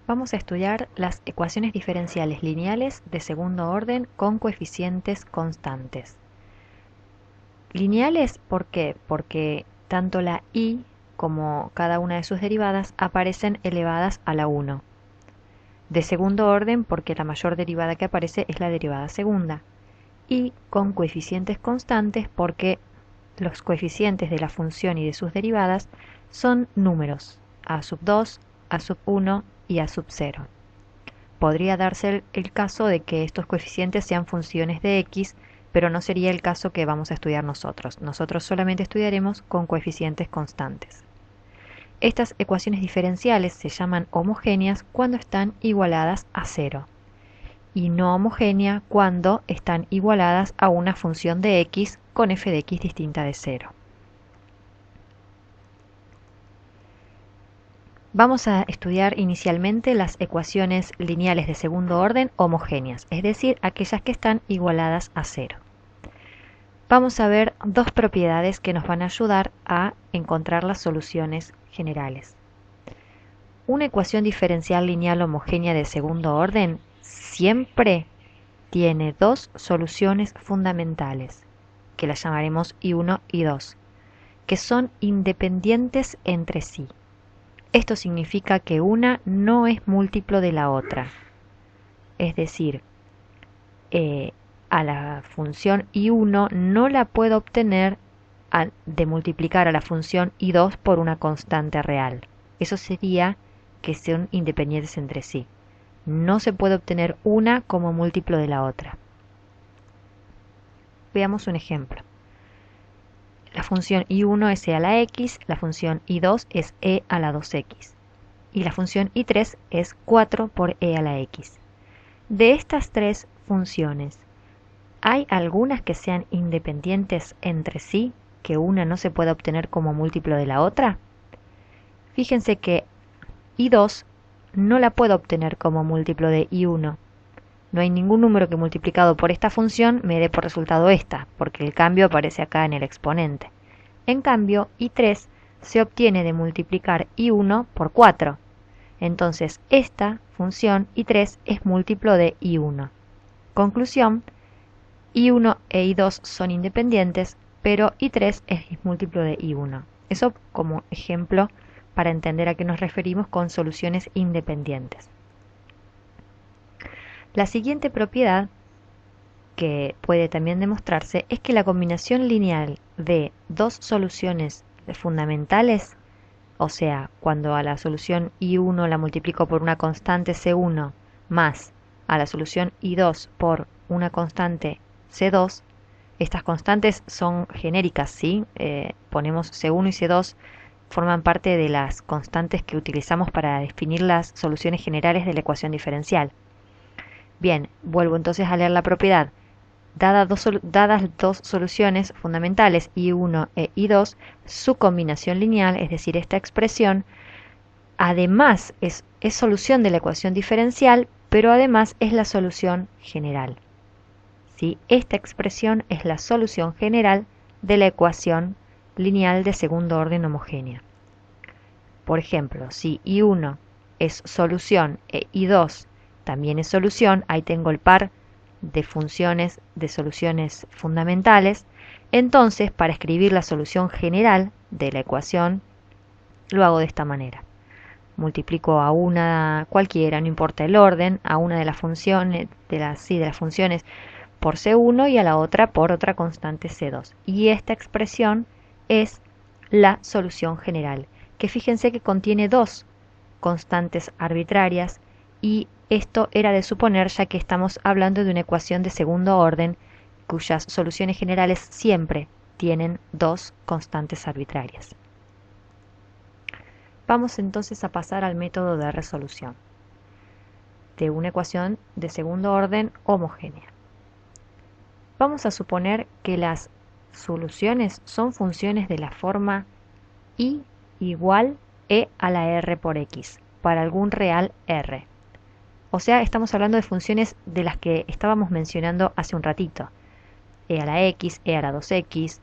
Vamos a estudiar las ecuaciones diferenciales lineales de segundo orden con coeficientes constantes. Lineales, ¿por qué? Porque tanto la y como cada una de sus derivadas aparecen elevadas a la 1. De segundo orden, porque la mayor derivada que aparece es la derivada segunda. Y con coeficientes constantes, porque los coeficientes de la función y de sus derivadas son números, a sub 2, a sub 1 y a sub 0. Podría darse el caso de que estos coeficientes sean funciones de x, pero no sería el caso que vamos a estudiar nosotros. Nosotros solamente estudiaremos con coeficientes constantes. Estas ecuaciones diferenciales se llaman homogéneas cuando están igualadas a 0 y no homogénea cuando están igualadas a una función de x con f de x distinta de 0. Vamos a estudiar inicialmente las ecuaciones lineales de segundo orden homogéneas, es decir, aquellas que están igualadas a 0. Vamos a ver dos propiedades que nos van a ayudar a encontrar las soluciones generales. Una ecuación diferencial lineal homogénea de segundo orden siempre tiene dos soluciones fundamentales, que las llamaremos I1 y I2, que son independientes entre sí. Esto significa que una no es múltiplo de la otra. Es decir, a la función I1 no la puedo obtener de multiplicar a la función I2 por una constante real. Eso sería que son independientes entre sí. No se puede obtener una como múltiplo de la otra. Veamos un ejemplo. La función I1 es e a la x, la función I2 es e a la 2x y la función I3 es 4 por e a la x. De estas tres funciones, ¿hay algunas que sean independientes entre sí, que una no se pueda obtener como múltiplo de la otra? Fíjense que I2 no la puedo obtener como múltiplo de I1. No hay ningún número que multiplicado por esta función me dé por resultado esta, porque el cambio aparece acá en el exponente. En cambio, I3 se obtiene de multiplicar I1 por 4. Entonces, esta función I3 es múltiplo de I1. Conclusión, I1 e I2 son independientes, pero I3 es múltiplo de I1. Eso como ejemplo para entender a qué nos referimos con soluciones independientes. La siguiente propiedad que puede también demostrarse es que la combinación lineal de dos soluciones fundamentales, o sea, cuando a la solución I1 la multiplico por una constante C1 más a la solución I2 por una constante C2, estas constantes son genéricas, ¿sí? Ponemos C1 y C2, forman parte de las constantes que utilizamos para definir las soluciones generales de la ecuación diferencial. Bien, vuelvo entonces a leer la propiedad. Dadas dos soluciones fundamentales, I1 e I2, su combinación lineal, es decir, esta expresión, además es solución de la ecuación diferencial, pero además es la solución general. ¿Sí? Esta expresión es la solución general de la ecuación lineal de segundo orden homogénea. Por ejemplo, si I1 es solución e I2 también es solución, ahí tengo el par de funciones de soluciones fundamentales, entonces para escribir la solución general de la ecuación lo hago de esta manera. Multiplico a una cualquiera, no importa el orden, a una de las funciones, de las funciones por C1 y a la otra por otra constante C2. Y esta expresión es la solución general, que fíjense que contiene dos constantes arbitrarias y esto era de suponer, ya que estamos hablando de una ecuación de segundo orden cuyas soluciones generales siempre tienen dos constantes arbitrarias. Vamos entonces a pasar al método de resolución de una ecuación de segundo orden homogénea. Vamos a suponer que las soluciones son funciones de la forma y igual e a la r por x para algún real r. O sea, estamos hablando de funciones de las que estábamos mencionando hace un ratito. E a la x, e a la 2x,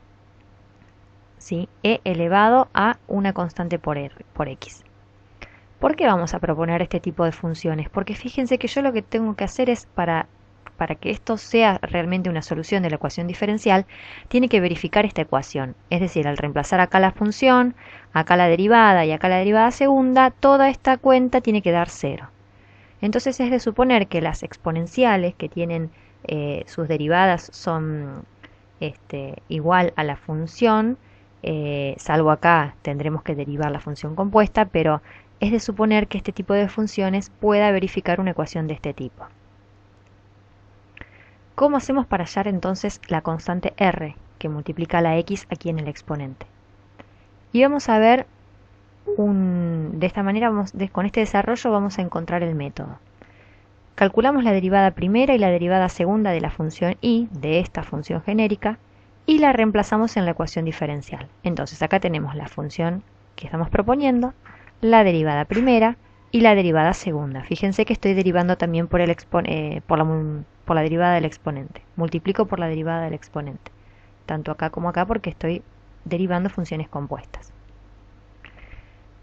¿sí? E elevado a una constante por x. ¿Por qué vamos a proponer este tipo de funciones? Porque fíjense que yo lo que tengo que hacer es para que esto sea realmente una solución de la ecuación diferencial, tiene que verificar esta ecuación. Es decir, al reemplazar acá la función, acá la derivada y acá la derivada segunda, toda esta cuenta tiene que dar 0. Entonces es de suponer que las exponenciales que tienen sus derivadas son igual a la función, salvo acá tendremos que derivar la función compuesta, pero es de suponer que este tipo de funciones pueda verificar una ecuación de este tipo. ¿Cómo hacemos para hallar entonces la constante r que multiplica la x aquí en el exponente? Y vamos a ver, de esta manera, con este desarrollo vamos a encontrar el método. Calculamos la derivada primera y la derivada segunda de la función y, de esta función genérica, y la reemplazamos en la ecuación diferencial. Entonces acá tenemos la función que estamos proponiendo, la derivada primera y la derivada segunda. Fíjense que estoy derivando también por la derivada del exponente. Multiplico por la derivada del exponente, tanto acá como acá porque estoy derivando funciones compuestas.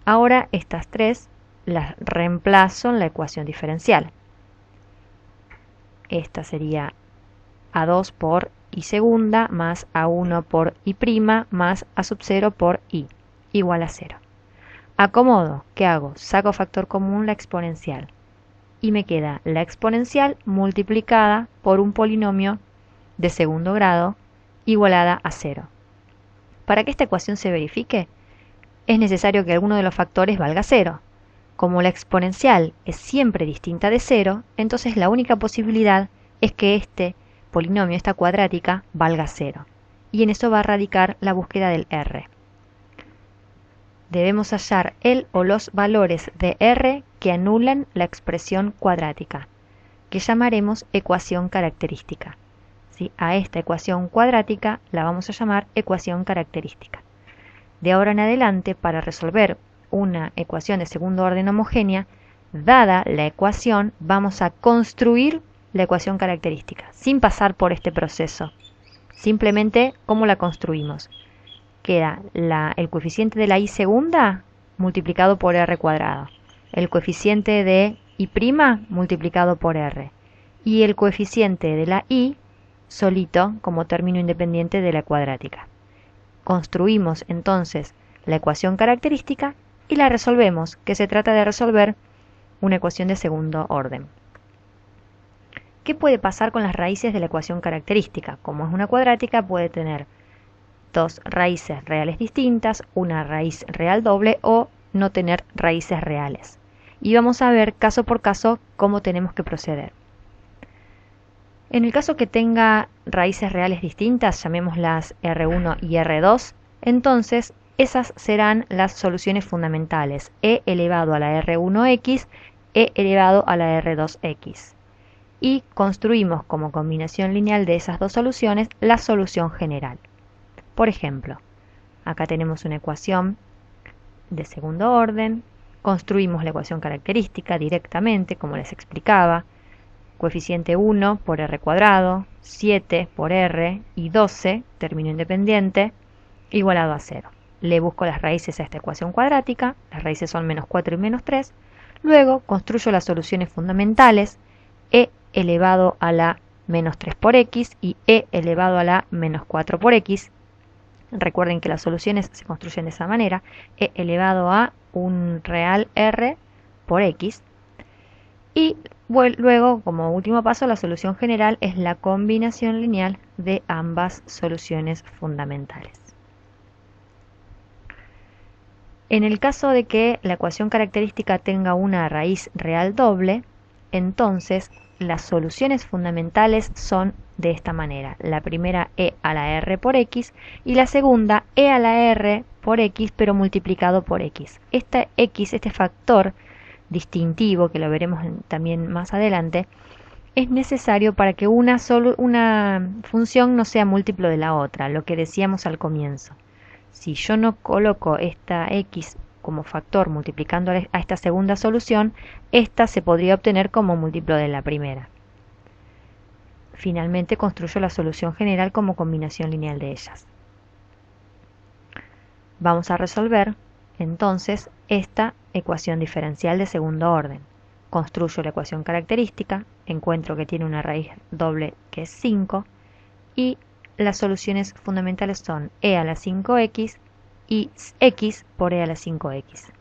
Ahora estas tres las reemplazo en la ecuación diferencial. Esta sería a2 por y segunda más a1 por y prima más a sub 0 por y igual a 0. Acomodo, ¿qué hago? Saco factor común la exponencial y me queda la exponencial multiplicada por un polinomio de segundo grado igualada a 0. Para que esta ecuación se verifique, es necesario que alguno de los factores valga 0. Como la exponencial es siempre distinta de 0, entonces la única posibilidad es que este polinomio, esta cuadrática, valga 0. Y en eso va a radicar la búsqueda del r. Debemos hallar el o los valores de r que anulan la expresión cuadrática, que llamaremos ecuación característica. ¿Sí? A esta ecuación cuadrática la vamos a llamar ecuación característica. De ahora en adelante, para resolver una ecuación de segundo orden homogénea, dada la ecuación, vamos a construir la ecuación característica, sin pasar por este proceso. Simplemente, ¿cómo la construimos? Queda el coeficiente de la y segunda multiplicado por r cuadrado, el coeficiente de y' multiplicado por r, y el coeficiente de la y solito como término independiente de la cuadrática. Construimos entonces la ecuación característica y la resolvemos, que se trata de resolver una ecuación de segundo orden. ¿Qué puede pasar con las raíces de la ecuación característica? Como es una cuadrática, puede tener dos raíces reales distintas, una raíz real doble o no tener raíces reales. Y vamos a ver caso por caso cómo tenemos que proceder. En el caso que tenga raíces reales distintas, llamémoslas R1 y R2, entonces esas serán las soluciones fundamentales, e elevado a la R1x, e elevado a la R2x. Y construimos como combinación lineal de esas dos soluciones la solución general. Por ejemplo, acá tenemos una ecuación de segundo orden, construimos la ecuación característica directamente, como les explicaba, coeficiente 1 por r cuadrado, 7 por r y 12, término independiente, igualado a 0. Le busco las raíces a esta ecuación cuadrática, las raíces son menos 4 y menos 3, luego construyo las soluciones fundamentales, e elevado a la menos 3 por x y e elevado a la menos 4 por x. Recuerden que las soluciones se construyen de esa manera, e elevado a un real r por x. Y luego, como último paso, la solución general es la combinación lineal de ambas soluciones fundamentales. En el caso de que la ecuación característica tenga una raíz real doble, entonces las soluciones fundamentales son de esta manera. La primera e a la r por x y la segunda e a la r por x pero multiplicado por x. Este x, este factor distintivo, que lo veremos también más adelante, es necesario para que una función no sea múltiplo de la otra, lo que decíamos al comienzo. Si yo no coloco esta x como factor multiplicando a esta segunda solución, esta se podría obtener como múltiplo de la primera. Finalmente construyo la solución general como combinación lineal de ellas. Vamos a resolver entonces esta ecuación diferencial de segundo orden. Construyo la ecuación característica, encuentro que tiene una raíz doble que es 5 y las soluciones fundamentales son e a la 5x y x por e a la 5x.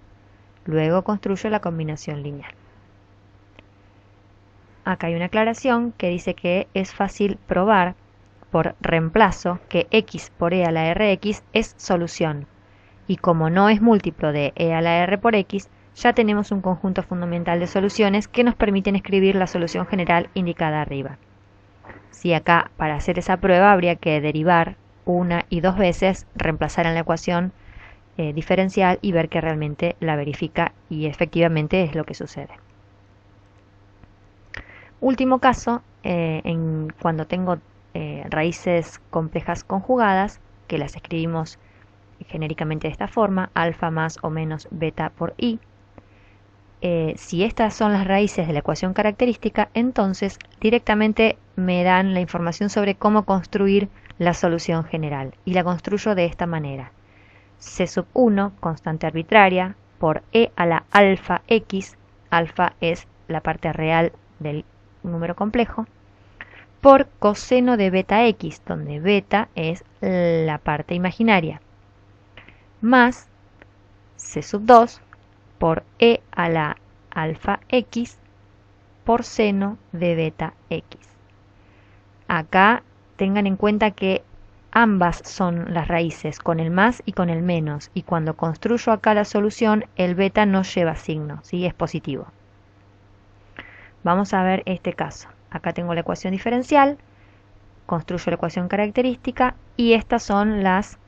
Luego construyo la combinación lineal. Acá hay una aclaración que dice que es fácil probar por reemplazo que x por e a la rx es solución. Y como no es múltiplo de e a la r por x, ya tenemos un conjunto fundamental de soluciones que nos permiten escribir la solución general indicada arriba. Si acá para hacer esa prueba habría que derivar una y dos veces, reemplazar en la ecuación diferencial y ver que realmente la verifica y efectivamente es lo que sucede. Último caso, cuando tengo raíces complejas conjugadas, que las escribimos genéricamente de esta forma, alfa más o menos beta por i. Si estas son las raíces de la ecuación característica, entonces directamente me dan la información sobre cómo construir la solución general. Y la construyo de esta manera. C sub 1, constante arbitraria, por e a la alfa x, alfa es la parte real del número complejo, por coseno de beta x, donde beta es la parte imaginaria, más C sub 2 por e a la alfa x por seno de beta x. Acá tengan en cuenta que ambas son las raíces, con el más y con el menos, y cuando construyo acá la solución, el beta no lleva signo, ¿sí? Es positivo. Vamos a ver este caso. Acá tengo la ecuación diferencial, construyo la ecuación característica y estas son las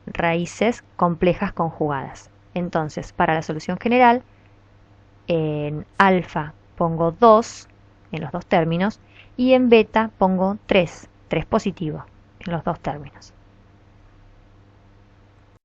raíces complejas conjugadas. Entonces, para la solución general, en alfa pongo 2 en los dos términos y en beta pongo 3 positivo en los dos términos.